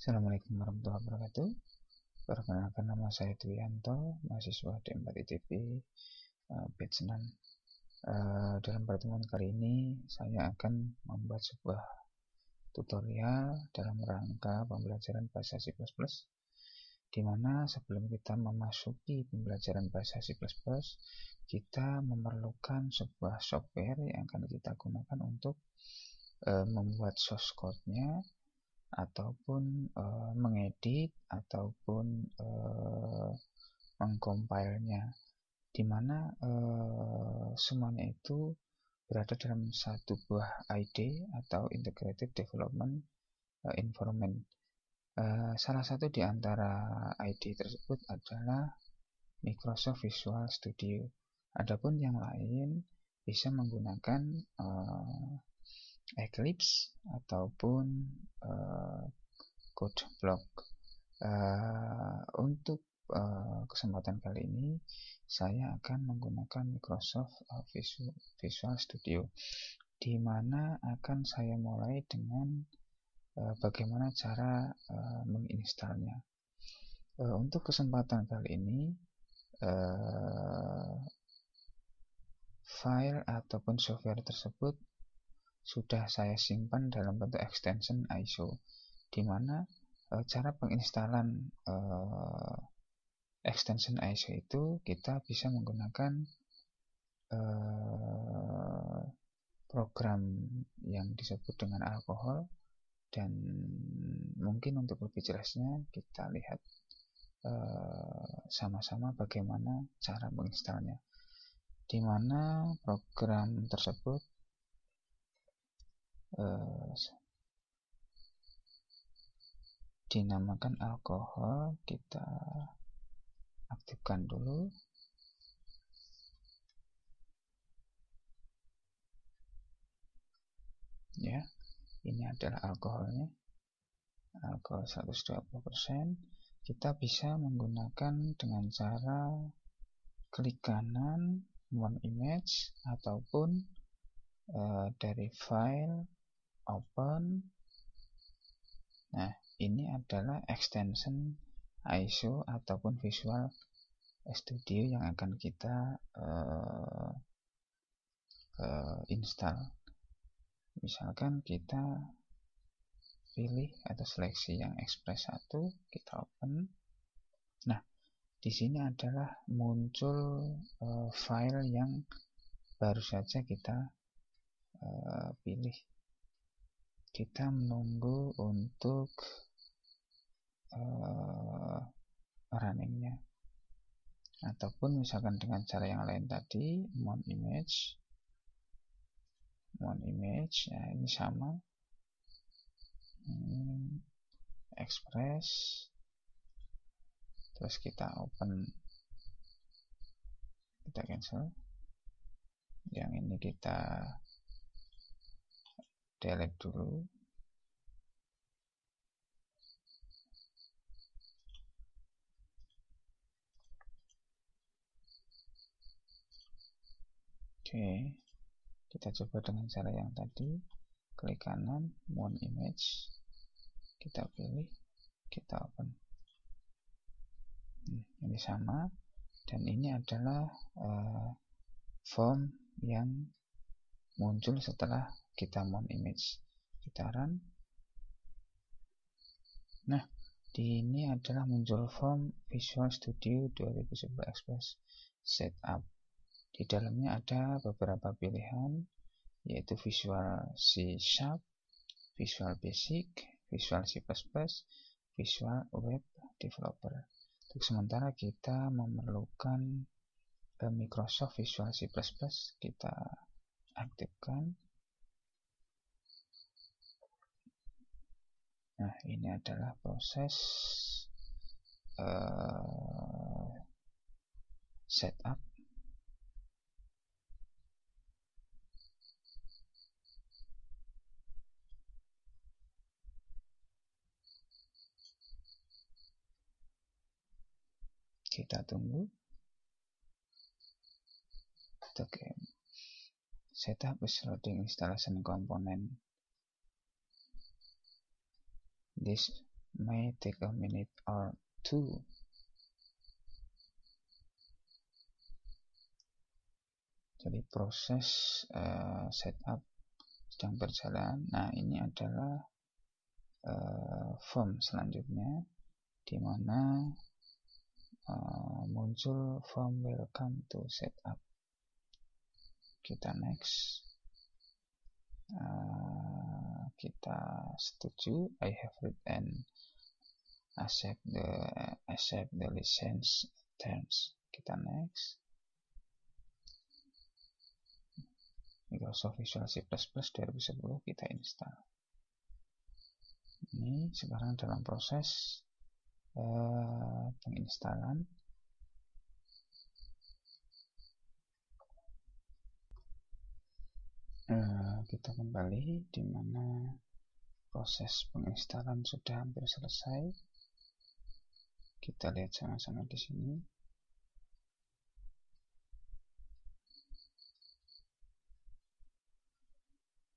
Assalamualaikum warahmatullahi wabarakatuh. Perkenalkan, nama saya Dwianto, mahasiswa D4 ITB batch 6. Dalam pertemuan kali ini saya akan membuat sebuah tutorial dalam rangka pembelajaran bahasa C++, di mana sebelum kita memasuki pembelajaran bahasa C++, kita memerlukan sebuah software yang akan kita gunakan untuk membuat source code-nya, ataupun mengedit, ataupun mengcompile-nya, di mana semuanya itu berada dalam satu buah ID atau Integrated Development Environment. Salah satu di antara ID tersebut adalah Microsoft Visual Studio. Adapun yang lain bisa menggunakan Eclipse ataupun CodeBlock. Untuk kesempatan kali ini saya akan menggunakan Microsoft Visual Studio, di mana akan saya mulai dengan bagaimana cara menginstalnya. Untuk kesempatan kali ini file ataupun software tersebut sudah saya simpan dalam bentuk extension ISO, di mana cara penginstalan extension ISO itu kita bisa menggunakan program yang disebut dengan alkohol, dan mungkin untuk lebih jelasnya kita lihat sama-sama bagaimana cara menginstalnya, di mana program tersebut dinamakan alkohol. Kita aktifkan dulu. Ya, ini adalah alkoholnya, alkohol 120%. Kita bisa menggunakan dengan cara klik kanan, one image, ataupun dari file, open. Nah, ini adalah extension ISO ataupun Visual Studio yang akan kita install. Misalkan kita pilih atau seleksi yang Express 1, kita open. Nah, di sini adalah muncul file yang baru saja kita pilih. Kita menunggu untuk runningnya, ataupun misalkan dengan cara yang lain tadi, mount image. Ya, ini sama, Express, terus kita open, kita cancel. Yang ini kita delete dulu. Oke, kita coba dengan cara yang tadi, klik kanan, mount image, kita pilih, kita open. Ini sama, dan ini adalah form yang muncul setelah kita mount image. Kita run. Nah, ini adalah muncul form Visual Studio 2011 Express Setup. Di dalamnya ada beberapa pilihan, yaitu Visual C#, Visual Basic, Visual C++, Visual Web Developer. Untuk sementara kita memerlukan Microsoft Visual C++, kita aktifkan. Nah, ini adalah proses setup. Kita tunggu. Oke, setup is loading installation component. This may take a minute or two. Jadi proses setup sedang berjalan. Nah, ini adalah form selanjutnya, di mana muncul form welcome to setup. Kita next. Kita setuju, I have read and accept the license terms. Kita next. Microsoft Visual C++ 2010 kita install. Ini sekarang dalam proses penginstalan. Kita kembali di mana proses penginstalan sudah hampir selesai. Kita lihat sama-sama di sini.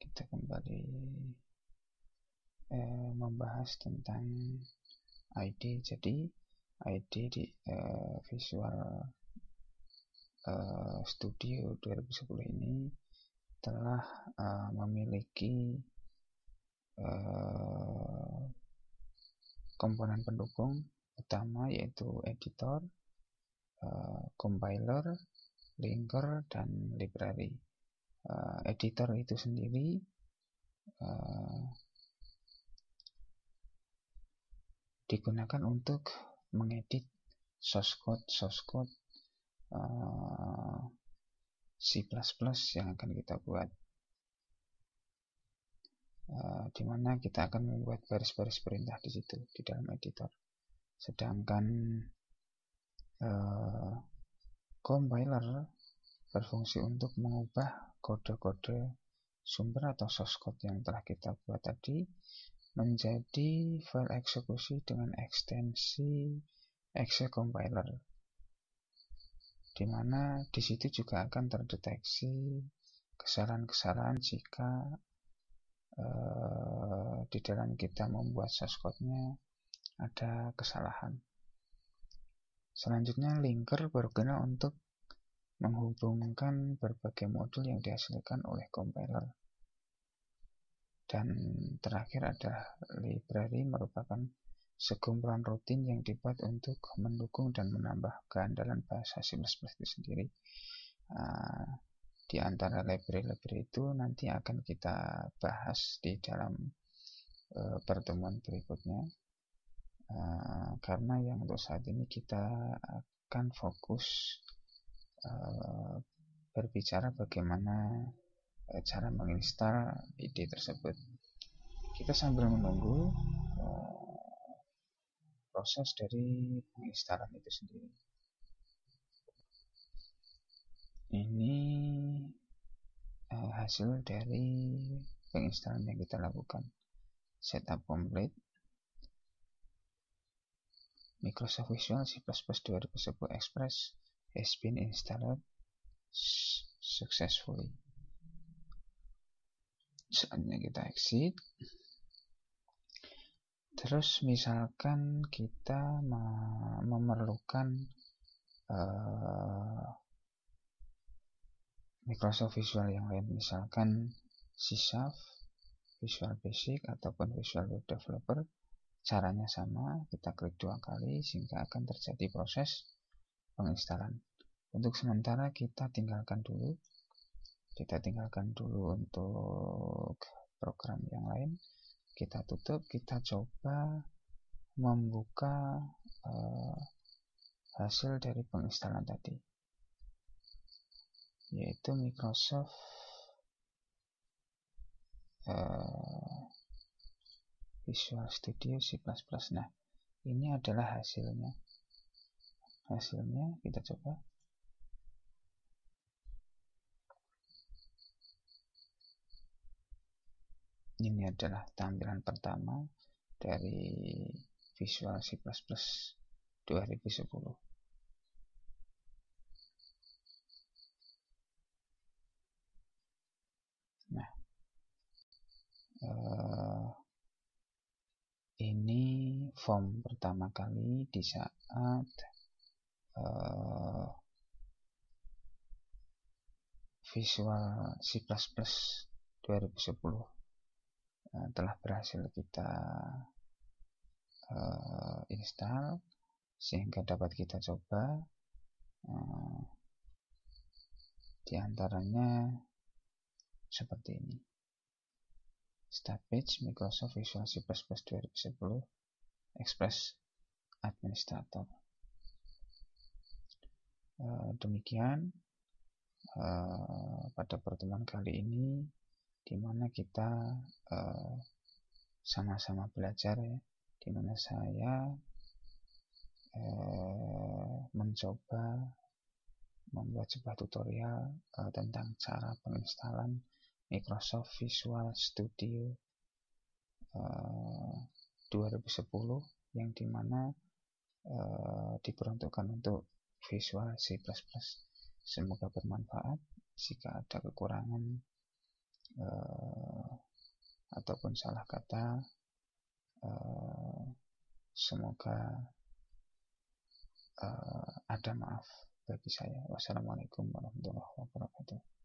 Kita kembali membahas tentang ID. Jadi ID di Visual Studio 2010 ini telah memiliki komponen pendukung utama, yaitu editor, compiler, linker, dan library. Editor itu sendiri digunakan untuk mengedit source code C++ yang akan kita buat, di mana kita akan membuat baris-baris perintah di situ di dalam editor. Sedangkan compiler berfungsi untuk mengubah kode-kode sumber atau source code yang telah kita buat tadi menjadi file eksekusi dengan ekstensi exe compiler, di mana di situ juga akan terdeteksi kesalahan-kesalahan jika di dalam kita membuat source code-nya ada kesalahan. Selanjutnya, linker berguna untuk menghubungkan berbagai modul yang dihasilkan oleh compiler. Dan terakhir ada library, merupakan sekumpulan rutin yang dibuat untuk mendukung dan menambah keandalan bahasa C++ itu sendiri. Di antara library itu nanti akan kita bahas di dalam pertemuan berikutnya, karena yang untuk saat ini kita akan fokus berbicara bagaimana cara menginstal ID tersebut. Kita sambil menunggu proses dari penginstalan itu sendiri. Ini hasil dari penginstalan yang kita lakukan. Setup complete. Microsoft Visual C++ 2010 Express has been installed successfully. Saatnya kita exit. Terus misalkan kita memerlukan Microsoft Visual yang lain, misalkan C#, Visual Basic, ataupun Visual Web Developer. Caranya sama, kita klik 2 kali sehingga akan terjadi proses penginstalan. Untuk sementara kita tinggalkan dulu untuk program yang lain. Kita tutup, kita coba membuka hasil dari penginstalan tadi, yaitu Microsoft Visual Studio C++. Nah, ini adalah hasilnya kita coba. Ini adalah tampilan pertama dari Visual C++ 2010. Nah, ini form pertama kali di saat Visual C++ 2010 telah berhasil kita install, sehingga dapat kita coba. Di antaranya seperti ini: Start page Microsoft Visual C++ 2010 Express Administrator. Demikian pada pertemuan kali ini, di mana kita sama-sama belajar, ya, di mana saya mencoba membuat sebuah tutorial tentang cara penginstalan Microsoft Visual Studio 2010 yang dimana diperuntukkan untuk Visual C++. Semoga bermanfaat. Jika ada kekurangan ataupun salah kata, semoga ada maaf bagi saya. Wassalamualaikum warahmatullahi wabarakatuh.